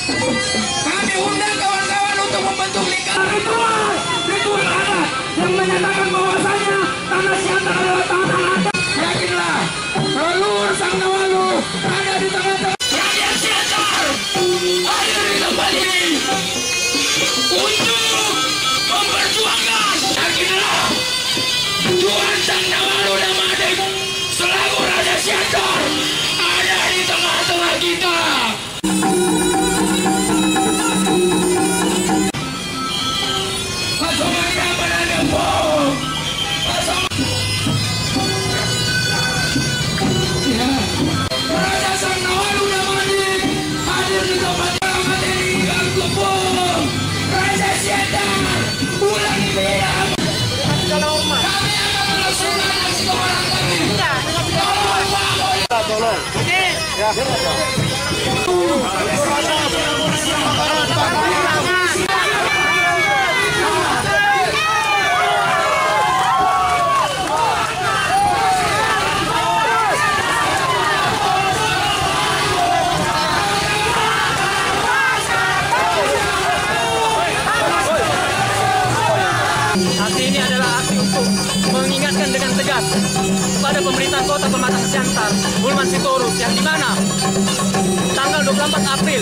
Kami undang kawan-kawan untuk membentuk lingkaran ritual adat yang menyatakan bahwasanya tanah Siantar adalah tanah adat. Yakinlah, leluhur Sang Nawalu ada di tengah-tengah. Rakyat Siantar ada di tempat ini untuk memperjuangkan. Yakinlah, Tuhan Sang Nawalu Damanik selaku Raja Siantar ada di tengah-tengah kita. Raja Sang Nawalu Damanik hadir di tempat materi yang kumpul. Raja Siantar bulan bilang kami akan melaksanakan aksi kemenangan kami. Tolong. Ya. Aksi ini adalah aksi untuk mengingatkan dengan tegas kepada pemerintah Kota Pematang Siantar, Hulman Sitorus, yang dimana tanggal 24 April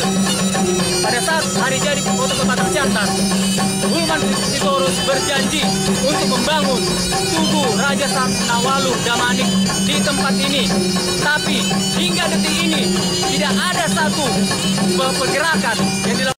pada saat hari jadi Kota Pematang Siantar, Hulman Sitorus berjanji untuk membangun tugu Raja Sang Nawalu Damanik di tempat ini. Tapi hingga detik ini tidak ada satu pergerakan yang dilakukan